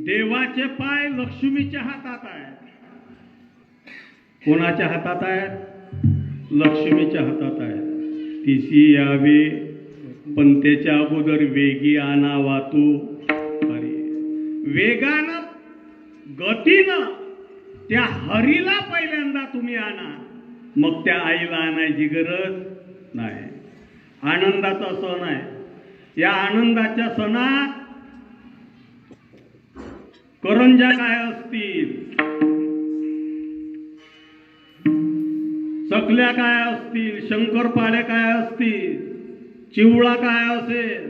देवाचे पाय लक्ष्मीच्या हातात आहेत. कोणाच्या हातात आहेत? लक्ष्मीच्या हातात आहेत. तिसी यावे पण त्याच्या अगोदर वेगी आणावा तू हरी. वेगानं गतीनं त्या हरीला पहिल्यांदा तुम्ही आणा, मग त्या आईला आणायची गरज नाही. आनंदाचा सण आहे. या आनंदाच्या सणात करंजा काय असतील, चकल्या काय असतील, शंकरपाळे काय असतील, चिवळा काय असेल.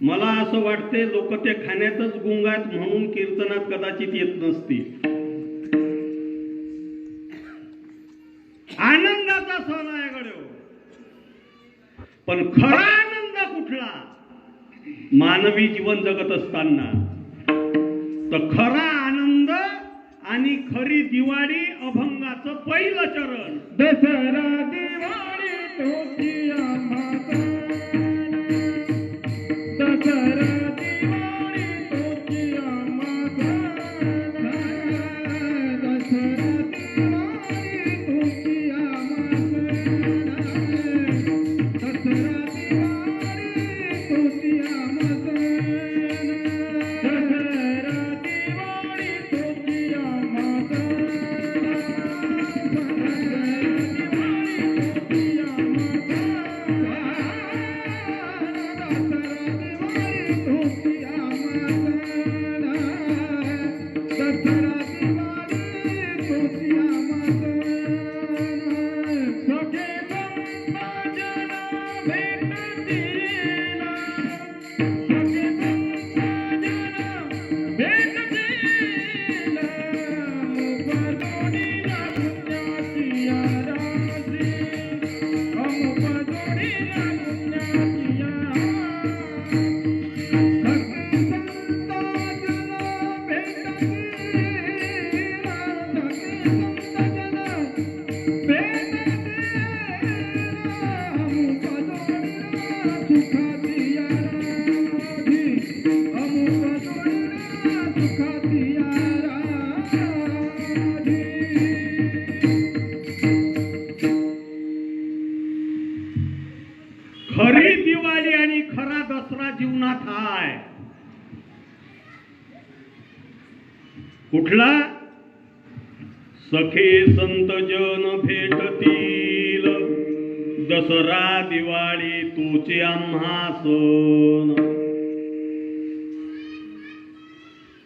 मला असं वाटते लोक ते खाण्यातच गुंग आहेत म्हणून कीर्तनात कदाचित येत नसतील. आनंदाचा सण आहे गड्यो, पण खरा आनंद कुठला? मानवी जीवन जगत असताना तर खरा आनंद आणि खरी दिवाळी अभंगाचं पहिलं चरण. दसरा दिवाळी तोची आम्हा, दसरा दिवाळी तोची आम्हा, दसरा दिवाळी तोची आम्हा, दसरा दिवाळी तोची आम्हा, खरी दिवाळी आणि खरा दसरा जीवनात हाय. कुठला? सखे संत जन भेटतील, दसरा दिवाळी तोचे आम्हा सण.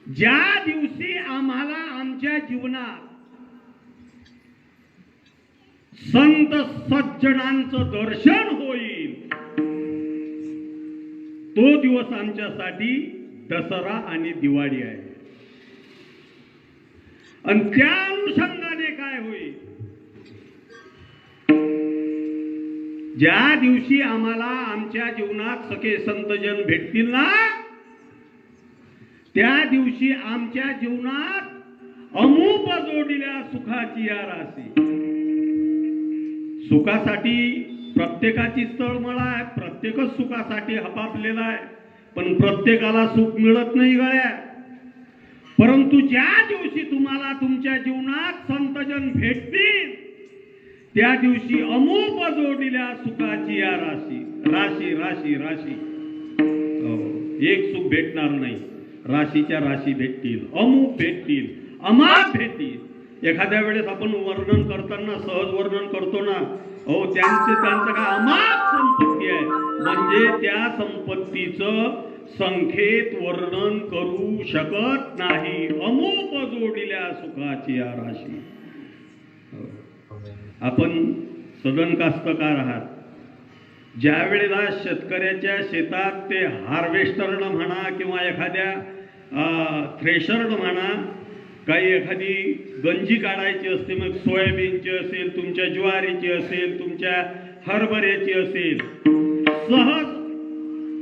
ज्या दिवशी आम्हाला आमच्या जीवनात संत सज्जनांचं दर्शन होईल, तो दिवस आमच्यासाठी दसरा आणि दिवाळी आहे. आणि त्या अनुषंगाने काय होईल? ज्या दिवशी आम्हाला आमच्या जीवनात सखे संतजन भेटतील ना, त्या दिवशी आमच्या जीवनात अमूप जोडील्या सुखाची या राशी. सुखासाठी प्रत्येकाची तळमळ आहे, प्रत्येकच सुखासाठी हपापलेला आहे, पण प्रत्येकाला सुख मिळत नाही गळ्या. परंतु ज्या दिवशी तुम्हाला तुमच्या जीवनात संतजन भेटतील, त्या दिवशी अमूप जोडील्या सुखाची या राशी. राशी राशी राशी, एक सुख भेटणार नाही, राशीच्या राशी भेटतील, अमूप भेटतील, अमाप भेटतील. एखाद्या वेळेस आपण वर्णन करताना सहज वर्णन करतो ना, त्यांचं काय अमाप संपत्ती आहे, म्हणजे त्या संपत्तीचं संख्येत वर्णन करू शकत नाही. अमूप जोडिल्या सुखाची राशी. आपण सदन कास्तकार आहात. ज्या वेळेला शेतकऱ्याच्या शेतात ते हार्वेस्टरनं म्हणा किंवा एखाद्या थ्रेशरनं म्हणा काही एखादी गंजी काढायची असते, मग सोयाबीनची असेल, तुमच्या ज्वारीची असेल, तुमच्या हरभऱ्याची असेल, सहज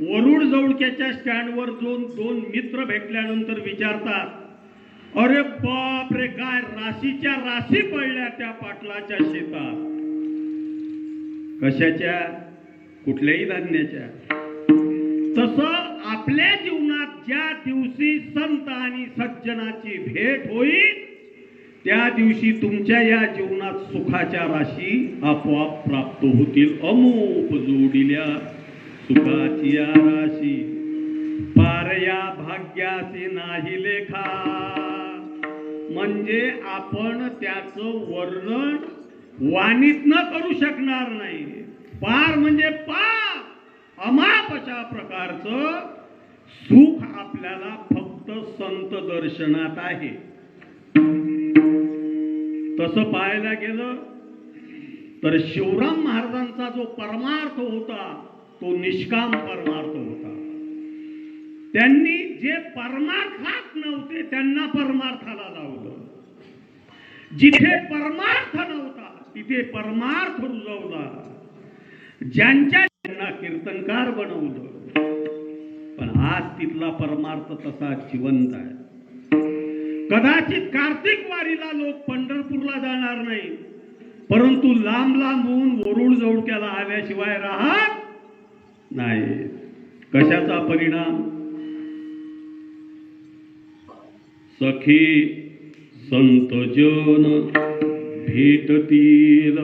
वरुड जवळक्याच्या स्टँडवर दोन मित्र भेटल्यानंतर विचारतात, अरे बाप रे, काय राशीच्या राशी पडल्या त्या पाटलाच्या शेतात. कशाच्या? कुठल्याही धान्याच्या. तसं आपल्या जीवनात ज्या दिवशी संत आणि सज्जनाची भेट होईल त्या दिवशी तुमच्या या जीवनात सुखाच्या राशी आपोआप प्राप्त होतील. अमोप जोडिल्या सुखाची राशी, पार या भाग्याचे नाही लेखा. म्हणजे आपण त्याचं वर्णन वाणीत न करू शकणार नाही. पार म्हणजे पार, अमाप अशा प्रकारचं सुख आपल्याला फक्त संत दर्शनात आहे. तसं पाहायला गेलं तर शिवराम महाराजांचा जो परमार्थ होता तो निष्काम परमार्थ होता. त्यांनी जे परमार्थात नव्हते त्यांना परमार्थाला लावलं. जिथे परमार्थ नव्हता तिथे परमार्थ रुजवला. ज्यांना कीर्तनकार बनवलं, पण आज तिथला परमार्थ तसा जिवंत आहे. कदाचित कार्तिक वारीला लोक पंढरपूरला जाणार नाही, परंतु लांब लांबून वरुड जवळक्याला आल्याशिवाय राहत नाही. कशाचा परिणाम? सखी संत जन भेटतील,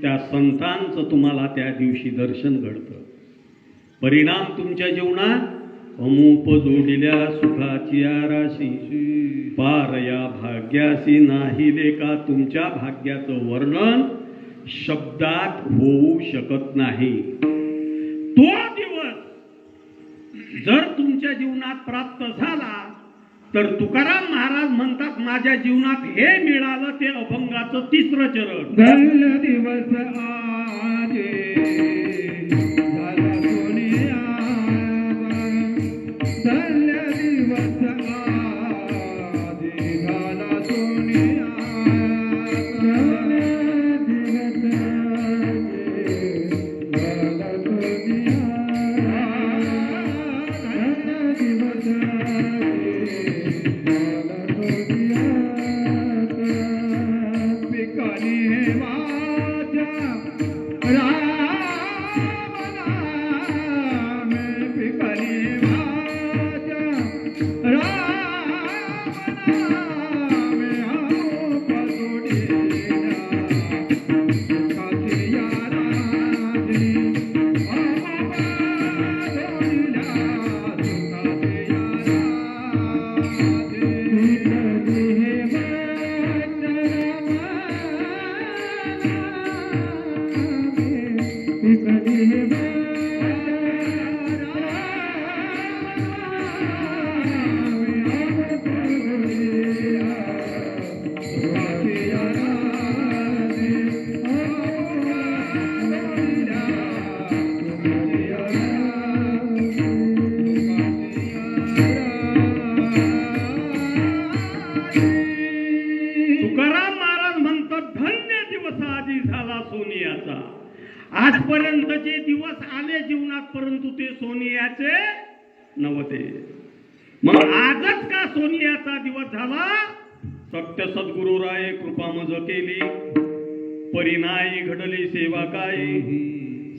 त्या संतांचं तुम्हाला त्या दिवशी दर्शन घडतं. परिणाम तुमच्या जीवनात अमूप जोडिल्या सुखाची राशी, पार या भाग्याशी नाही लेखा. तुमच्या भाग्याचं वर्णन शब्दात होऊ शकत नाही. तो दिवस जर तुमच्या जीवनात प्राप्त झाला तर तुकाराम महाराज म्हणतात, माझ्या जीवनात हे मिळालं ते अभंगाचं 3रं चरण. धन्य दिवस आजे झाला सोनिया, धन्य दिवस आजे झाला सोनिया, धन्य दिवस आजे झाला सोनिया, धन्य दिवस आजपर्यंतचे दिवस आले जीवनात, परंतु ते सोनियाचे नव्हते. मग आजच का सोनियाचा दिवस झाला? सत्य सद्गुरुराये कृपा मज केली, परिणाई घडली सेवा काय,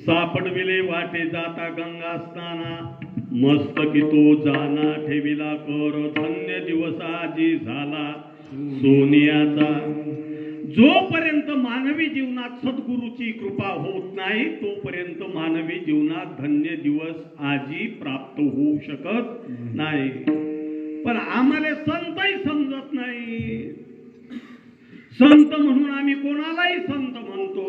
सापडविले वाटे जाता गंगा स्नाना, मस्तकी तो जाना ठेविला कर, धन्य दिवस आजी झाला सोनियाचा. जोपर्यंत मानवी जीवनात सद्गुरूची कृपा होत नाही तोपर्यंत मानवी जीवनात धन्य दिवस आजी प्राप्त होऊ शकत नाही. पण आम्हाला संतही समजत नाही. संत म्हणून आम्ही कोणालाही संत म्हणतो,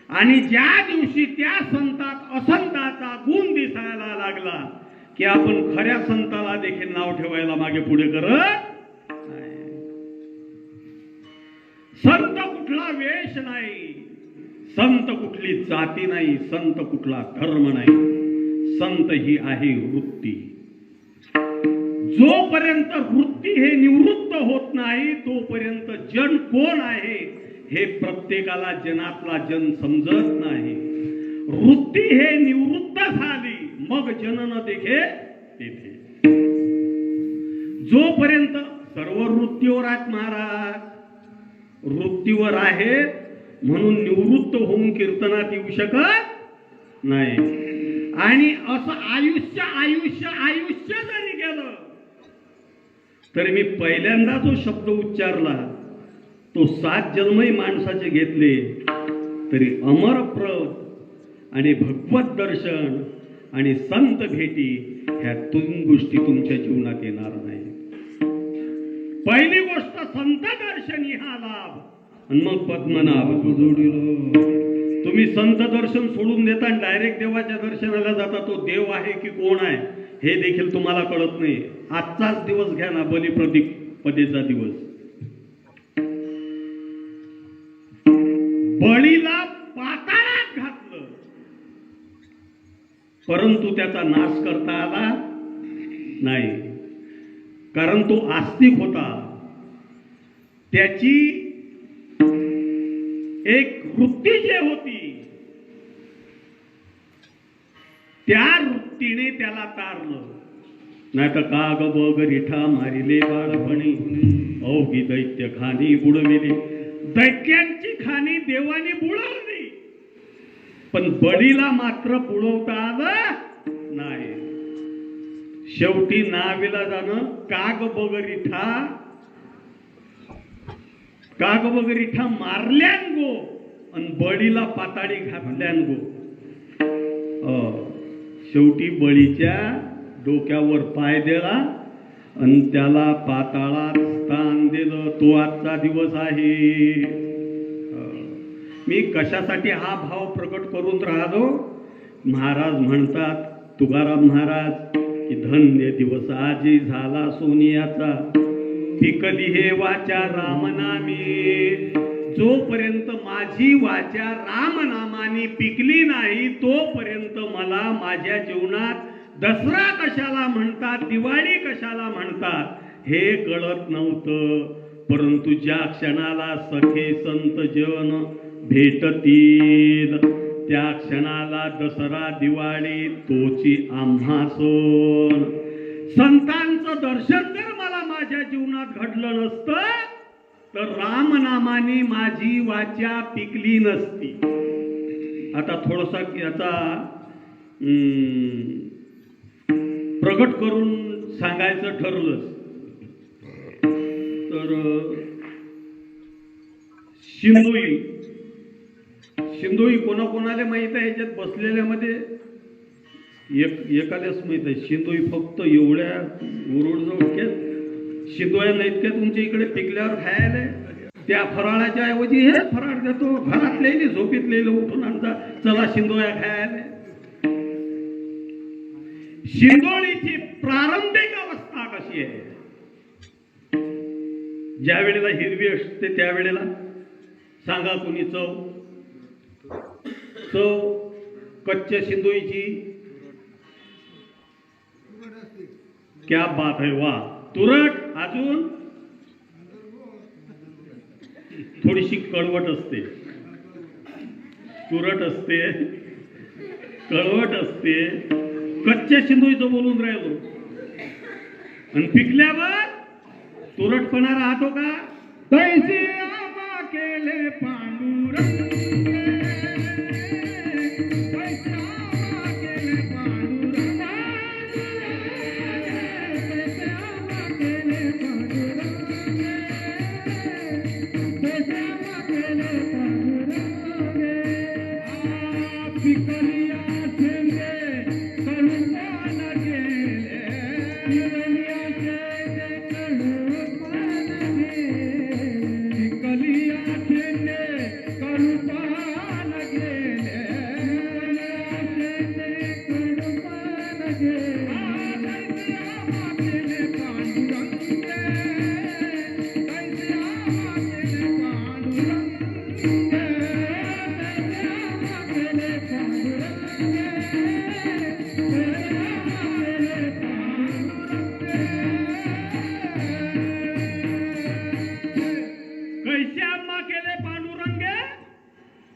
आणि ज्या दिवशी त्या संतात असंताचा गुण दिसायला लागला की आपण खऱ्या संताला देखील नाव ठेवायला मागे पुढे करत नाही. संत कुठला वेश नाही, संत कुठली जाती नाही, संत कुठला धर्म नाही, संत ही आहे वृत्ती. जोपर्यंत वृत्ती हे निवृत्त होत नाही तोपर्यंत जन कोण आहे हे प्रत्येकाला जनातला जन समजत नाही. वृत्ती हे निवृत्त झाली मग जनन देखे तेथे. जोपर्यंत सर्व वृत्तीवर आहेत महाराज, वृत्तीवर आहे म्हणून निवृत्त होऊन कीर्तनात येऊ शकत नाही. आणि असं आयुष्य आयुष्य आयुष्य जरी गेलं तरी मी पहिल्यांदा जो शब्द उच्चारला तो 7 जन्मही माणसाचे घेतले तरी अमर प्रद आणि भगवत दर्शन आणि संत भेटी ह्या 3 गोष्टी तुमच्या जीवनात येणार नाही. पहिली गोष्ट संत दर्शनी हा लाभ आणि मग पद्मनाभ जोडीलो. तुम्ही संत दर्शन सोडून देता आणि डायरेक्ट देवाच्या दर्शनाला जाता, तो देव आहे की कोण आहे हे देखील तुम्हाला कळत नाही. आजचाच दिवस घ्या ना, बलिप्रतिपदेचा दिवस. बळीला पाताळात घातलं परंतु त्याचा नाश करता आला नाही, कारण तो आस्तिक होता. त्याची एक वृत्ती जे होती त्या वृत्तीने त्याला तारलं. नाही तर का ग बग रिठा मारिले बाळपणी अवघी दैत्य खाणी बुडविली. दैत्यांची खाणी देवाने बुडवली पण बळीला मात्र बुडवता आलं नाही. शेवटी नाविलाजानं काग बगरिठा मारल्यान गो आणि बळीला पाताळी घातल्यान गो. शेवटी बळीच्या डोक्यावर पाय दिला आणि त्याला पाताळात स्थान दिलं. तो आजचा दिवस आहे. मी कशासाठी हा भाव प्रकट करून राहिलो. महाराज म्हणतात, तुकाराम महाराज, की धन्य दिवस आजी झाला सोनियाचा, पिकली हे वाचा रामनामी. जोपर्यंत माझी वाचा रामनामाने पिकली नाही तोपर्यंत मला माझ्या जीवनात दसरा कशाला म्हणतात, दिवाळी कशाला म्हणतात हे कळत नव्हतं. परंतु ज्या क्षणाला सखे संत जन भेटतील त्या क्षणाला दसरा दिवाळी तोची आम्हा सोन. संतांचं दर्शन जर मला माझ्या जीवनात घडलं नसतं तर रामनामाने माझी वाचा पिकली नसती. आता थोडासा याचा प्रगट करून सांगायचं ठरलं तर शिंदोई कोणाकोणाला माहित आहे याच्यात बसलेल्यामध्ये? एकालाच माहित आहे. शिंदोई फक्त एवढ्या उरुडजवळच्या शिंदोया नाहीत का तुमच्या इकडे पिकल्यावर खायला? त्या फराळाच्या ऐवजी हे फराळ देतो. घरातले झोपीतले उठून आणता, चला शिंदोया खायला. शिंदोळीची प्रारंभिक अवस्था कशी आहे? ज्या वेळेला हिरवी असते त्यावेळेला सांगा कोणी चव कच्च्या शिंदोळीची क्या बात है, वा. तुरट अजून थोडीशी कळवट असते. तुरट असते, कळवट असते. कच्च्या शिंदोळीचं बोलून राहिलो आणि पिकल्यावर तुरटपणा राहतो का? पैसे आबा केले पांडुरंग, पैसे आबा केले पांडुरंग, पैसे आबा केले पांडुरंग, पैसे आबा केले पांडुरंग. पिकलिया ठेले कळूपान केले, पिकलिया ठेले कळूपान केले, पिकलिया ठेले कळूपान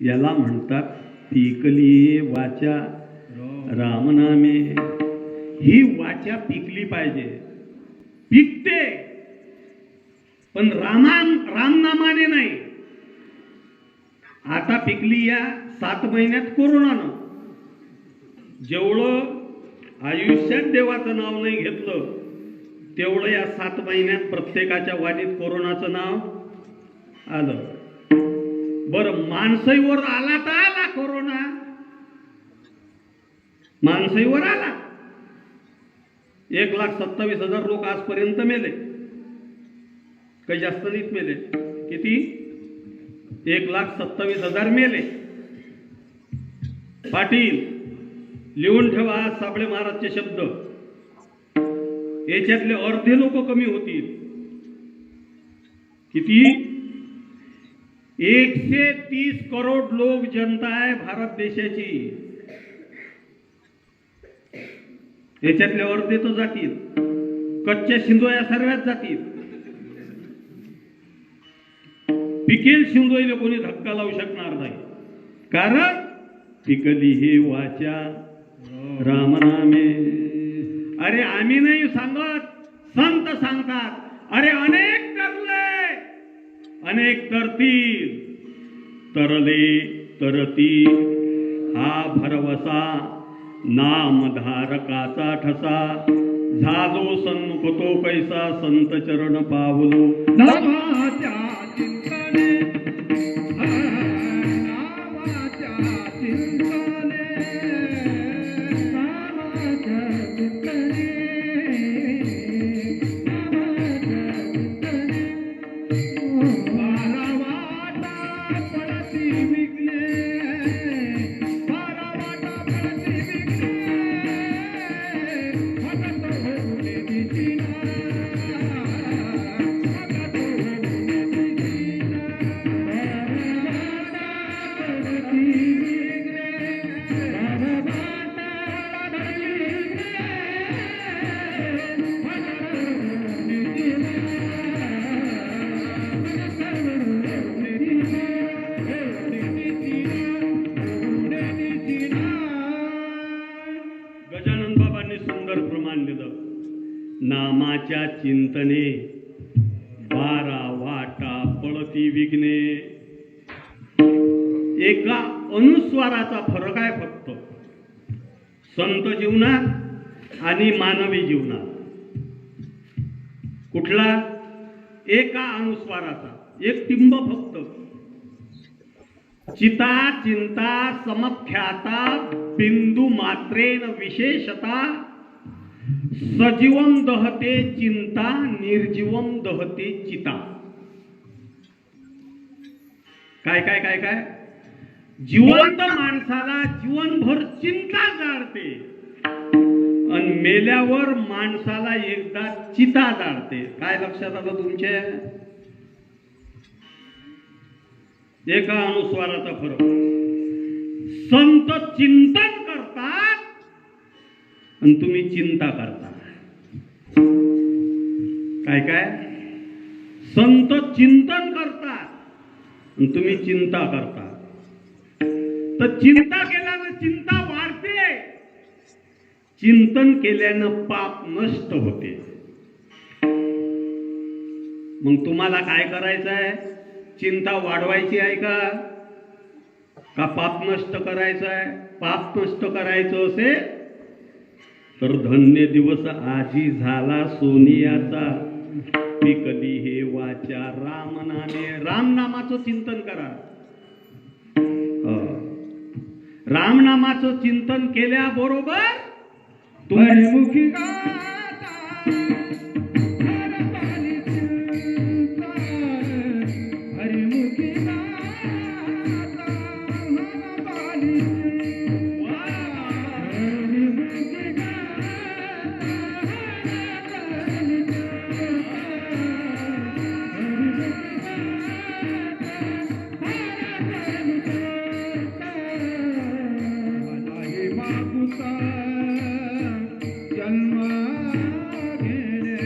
याला म्हणतात पिकली वाचा रामनामे. ही वाचा पिकली पाहिजे. पिकते पण रामनामाने नाही. आता पिकली या 7 महिन्यात कोरोनानं. जेवढं आयुष्यात देवाचं नाव नाही घेतलं तेवढं या 7 महिन्यात प्रत्येकाच्या वाणीत कोरोनाचं नाव आलं. बरं, माणसाईवर आला तर आला कोरोना. माणसाईवर आला. 1,27,000 लोक आजपर्यंत मेले. काही जास्त नाहीत मेले. किती? 1,27,000 मेले. पाटील लिहून ठेवा साबळे महाराजचे शब्द. याच्यातले अर्धे लोक कमी होतील. किती? 130 करोड लोक जनता आहे भारत देशाची. याच्यातले अर्धे तर जातील. कच्च्या शिंदोया सर्वात जातील. पिकेल शिंदोईला कोणी धक्का लावू शकणार नाही. कारण पिकली हे वाचा रामनामे. अरे आम्ही नाही सांगत, संत सांगतात. अरे अनेक तरले, अनेक तरतील, तरले तरतील हा भरवसा नामधारकाचा ठसा. झालो सन्मुख तो कैसा संत चरण पावलो. नामाच्या चिंतने नामाच्या चिंतने नामाच्या चिंतने वाटा पडती विघ्ने वाटा पडती विघ्ने भगत होऊने दिसिना भगत होऊने दिसिना पडती विघ्ने वाटा पडती विघ्ने भगत होऊने गजानन बाबांनी सुंदर प्रमाण दिलं. नामाच्या चिंतने 12 वाटा पळती विघ्ने. एका अनुस्वाराचा फरक आहे फक्त संत जीवनात आणि मानवी जीवनात. कुठला? एका अनुस्वाराचा एक टिंब फक्त. चिता चिंता समख्याता बिंदू मात्रेन विशेषता. सजीवम दहते चिंता निर्जीवम दहते चिता. काय काय काय काय? जिवंत माणसाला जीवनभर चिंता जाळते आणि मेल्यावर माणसाला एकदा चिता जाळते. काय लक्षात आलं तुमच्या? एका अनुस्वाराचा फरक. संत चिंतन करतात आणि तुम्ही चिंता करता. काय काय? संत चिंतन करतात आणि तुम्ही चिंता करता. तर चिंता केल्यानं चिंता वाढते. चिंतन केल्यानं पाप नष्ट होते. मग तुम्हाला काय करायचं आहे? चिंता वाढवायची आहे का पाप नष्ट करायचं आहे? पाप नष्ट करायचं असेल तर धन्य दिवस आजी झाला सोनियाचा. पिकली हे वाचा रामनामे. रामनामाचं चिंतन करा. रामनामाचं चिंतन केल्याबरोबर तुम्ही मुखी गाता हरताली चिंता. हरिमुखी गाता हरताली चिंता. हरिमुखी गाता हरताली चिंता. जन्म घेणे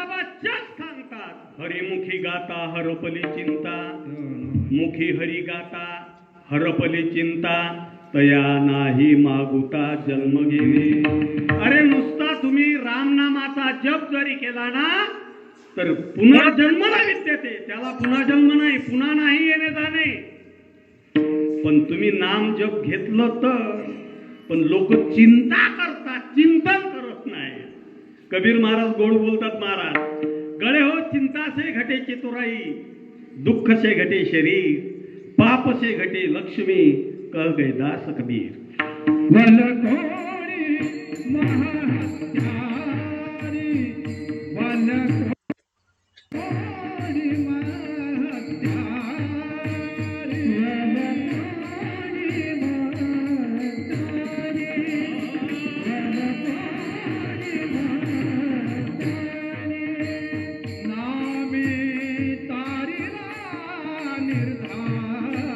बाबाच्याच सांगतात, हरिमुखी गाता हरपली चिंता, मुखी हरी गाता हरपली चिंता, तया नाही मागुता जन्म घेणे. अरे नुसता तुम्ही रामनामाचा जप जरी केला ना तर पुन्हा जन्मला विद्यते, त्याला पुन्हा जन्म नाही, पुन्हा नाही येणे जाणे. पण तुम्ही नाम जप घेतलं तर, पण लोक चिंता करतात, चिंतन करत नाही. कबीर महाराज गोड बोलतात, महाराज गळे हो चिंता से घटे चतुराई, दुःख से घटे शरीर, पाप से घटे लक्ष्मी, कह गए दास कबीर. वलकोडी महाहत्यारी, वलकोडी महाहत्यारी, नामे तारिला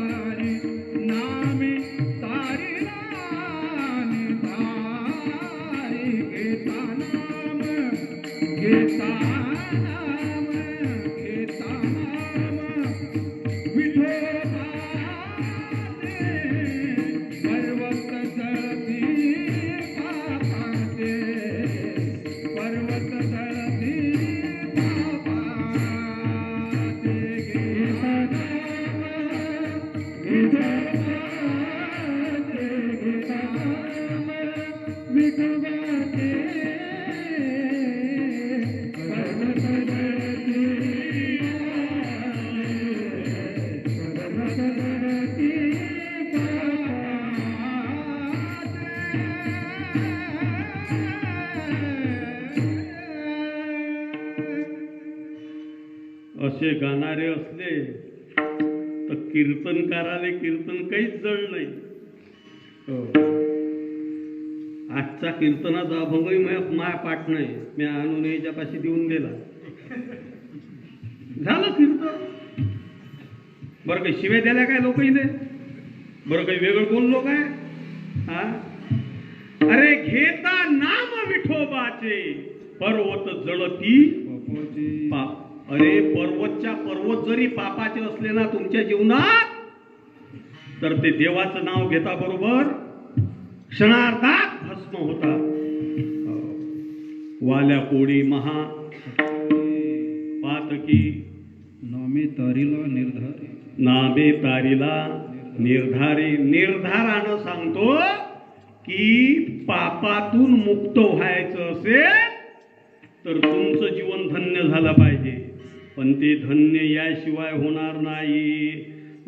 निर्धारी, नामे तारिला निर्धारी, घेता नाम, घेता नाम, घेता नाम, विठोबाचे पर्वत जळती पापाचे, पर्वत जळती पापाचे, घेता नाम, विठोबाचे, घेता नाम, विठोबाचे, पर्वत जळती असे गाणारे असले तर कीर्तनकाराले कीर्तन काहीच जड नाही. हो. आजचा कीर्तनाचा अभंगही माया पाठ नाही, मी आणून याच्यापाशी देऊन दिला, झालं कीर्तन. बरं काही शिव्या द्याल्या काय लोक इथे, बरं काही वेगळं बोललो काय. हा अरे घेता नाम विठोबाचे, पर्वत जळती पाप. अरे पर्वतच्या पर्वत जरी पापाचे असले ना तुमच्या जीवनात, तर ते देवाचं नाव घेता बरोबर क्षणार्धात भस्म होतात. वाल्या कोडी महा पातकी, नामे तारिला निर्धारी, नामे तारीला निर्धारी. निर्धारानं सांगतो की पापातून मुक्त व्हायचं असेल तर तुमचं जीवन धन्य झालं पाहिजे, पण ते धन्य याशिवाय होणार नाही.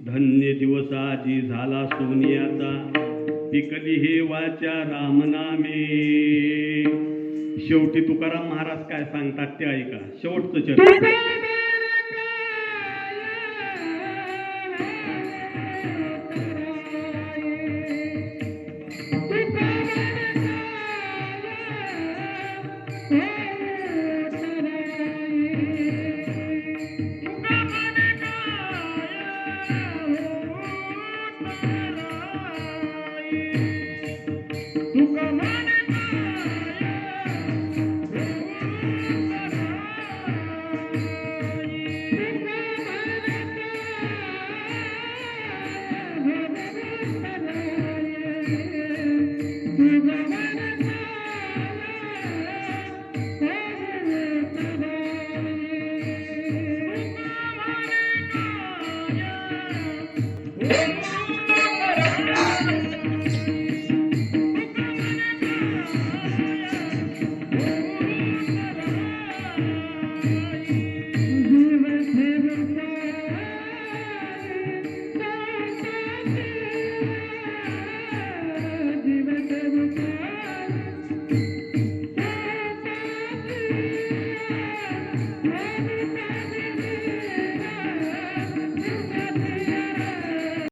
धन्य दिवस आजी झाला सोनियाचा, पिकली हे वाचा रामनामे. शेवटी तुकाराम महाराज काय सांगतात ते ऐका, शेवटचं चरण.